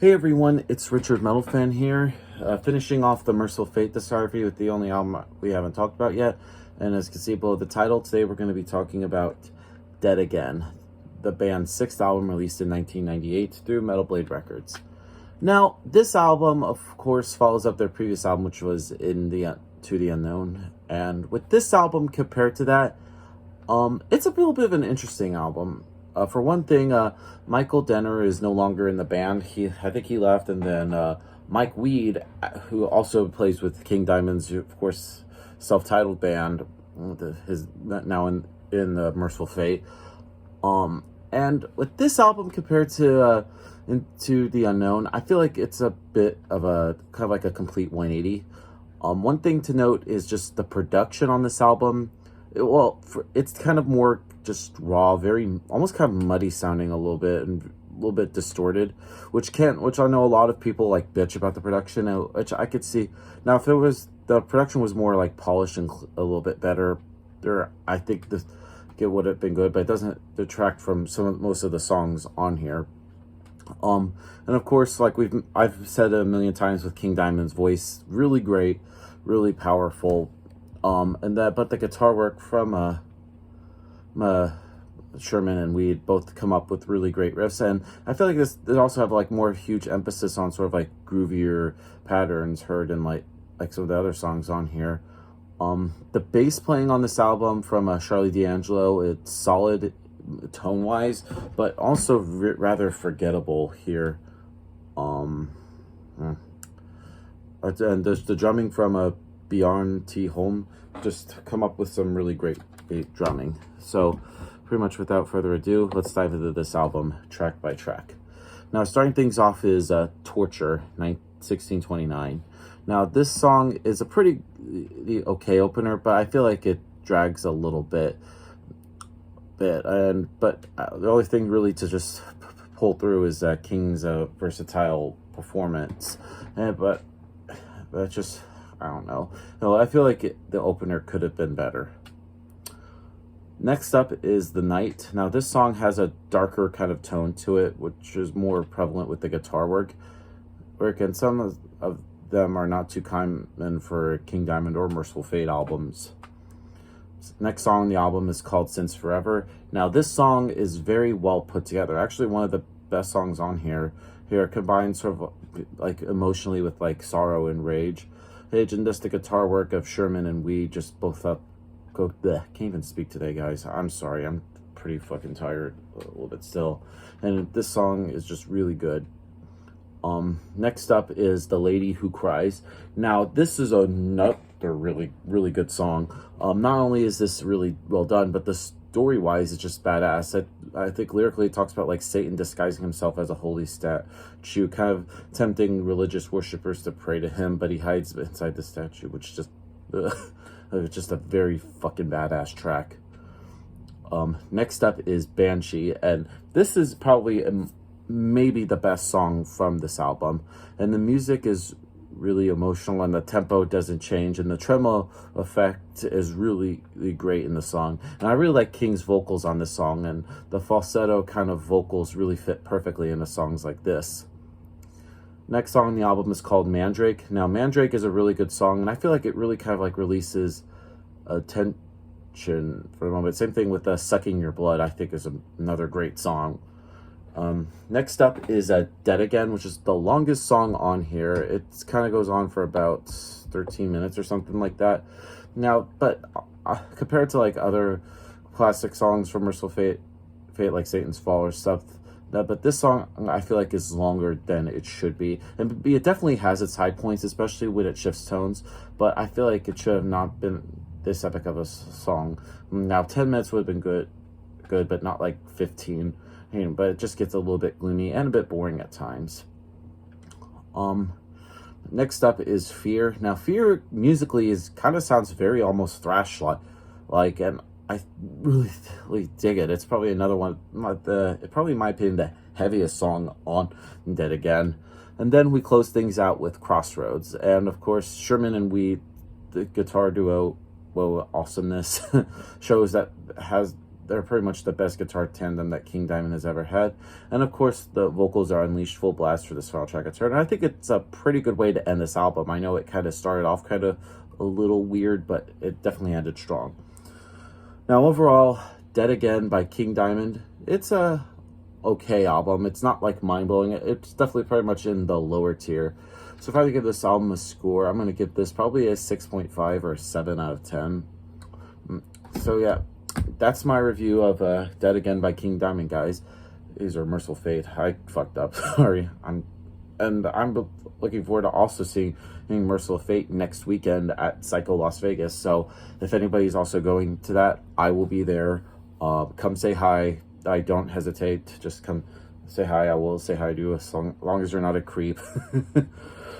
Hey everyone, it's Richard Metalfan here, finishing off the Mercyful discography with the only album we haven't talked about yet. And as you can see below the title, today we're going to be talking about Dead Again, the band's sixth album released in 1998 through Metal Blade Records. Now, this album, of course, follows up their previous album, which was To the Unknown. And with this album compared to that, it's a little bit of an interesting album. For one thing, Michael Denner is no longer in the band. I think he left, and then Mike Weed, who also plays with King Diamond's, of course, self-titled band, is now in the Mercyful Fate. And with this album compared to Into the Unknown, I feel like it's a bit of a kind of like a complete 180. One thing to note is just the production on this album. It's kind of more just raw, very almost kind of muddy sounding a little bit and a little bit distorted, which I know a lot of people like bitch about the production, which I could see. Now, if the production was more like polished and a little bit better, I think it would have been good, but it doesn't detract from most of the songs on here. And of course, like I've said a million times, with King Diamond's voice, really great, really powerful. But the guitar work from Sherman and Weed both come up with really great riffs, and I feel like they also have like more huge emphasis on sort of like groovier patterns heard in like some of the other songs on here. The bass playing on this album from Charlie D'Angelo, it's solid tone wise, but also rather forgettable here. And there's the drumming from Bjorn T. Holm, just come up with some really great drumming. So pretty much without further ado, let's dive into this album track by track. Now, starting things off is Torture, 1629. Now, this song is a pretty okay opener, but I feel like it drags a little bit. But the only thing really to just pull through is King's versatile performance. But just, I don't know. No, I feel like the opener could have been better. Next up is The Night. Now, this song has a darker kind of tone to it, which is more prevalent with the guitar work. And some of them are not too common for King Diamond or Mercyful Fate albums. Next song on the album is called Since Forever. Now, this song is very well put together. Actually, one of the best songs on here. Here, combines sort of like emotionally with like sorrow and rage. And just the guitar work of Sherman and Weed just both can't even speak today, guys. I'm sorry, I'm pretty fucking tired a little bit still. And this song is just really good. Next up is The Lady Who Cries. Now, this is another really, really good song. Not only is this really well done, but the story-wise, it's just badass. I think lyrically it talks about like Satan disguising himself as a holy statue, kind of tempting religious worshippers to pray to him, but he hides inside the statue, which is just it's just a very fucking badass track. Next up is Banshee, and this is probably maybe the best song from this album, and the music is really emotional, and the tempo doesn't change, and the tremolo effect is really, really great in the song. And I really like King's vocals on this song, and the falsetto kind of vocals really fit perfectly into songs like this. Next song on the album is called Mandrake. Now, Mandrake is a really good song, and I feel like it really kind of like releases tension for a moment. Same thing with Sucking Your Blood, I think is another great song. Next up is Dead Again, which is the longest song on here. It kind of goes on for about 13 minutes or something like that. Now, but compared to like other classic songs from Mercyful Fate like Satan's Fall or stuff, but this song I feel like is longer than it should be. And it definitely has its high points, especially when it shifts tones, but I feel like it should have not been this epic of a song. Now, 10 minutes would have been good, but not like 15. But it just gets a little bit gloomy and a bit boring at times. Next up is Fear. Now, Fear musically sounds very almost thrash like, and I really, really dig it. It's probably another one, probably in my opinion, the heaviest song on Dead Again. And then we close things out with Crossroads, and of course Sherman and Weed, the guitar duo, awesomeness shows that they're pretty much the best guitar tandem that King Diamond has ever had. And of course, the vocals are unleashed full blast for this final track of Turn. And I think it's a pretty good way to end this album. I know it kind of started off kind of a little weird, but it definitely ended strong. Now, overall, Dead Again by King Diamond, it's a okay album. It's not like mind-blowing. It's definitely pretty much in the lower tier. So if I had to give this album a score, I'm going to give this probably a 6.5 or 7 out of 10. So yeah, that's my review of Dead Again by King Diamond, guys. These are Mercyful Fate. I fucked up. Sorry. I'm looking forward to also seeing Mercyful Fate next weekend at Psycho Las Vegas. So if anybody's also going to that, I will be there. Come say hi. I don't hesitate. Just come say hi. I will say hi to you as long as you're not a creep.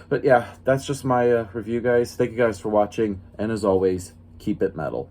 But yeah, that's just my review, guys. Thank you guys for watching. And as always, keep it metal.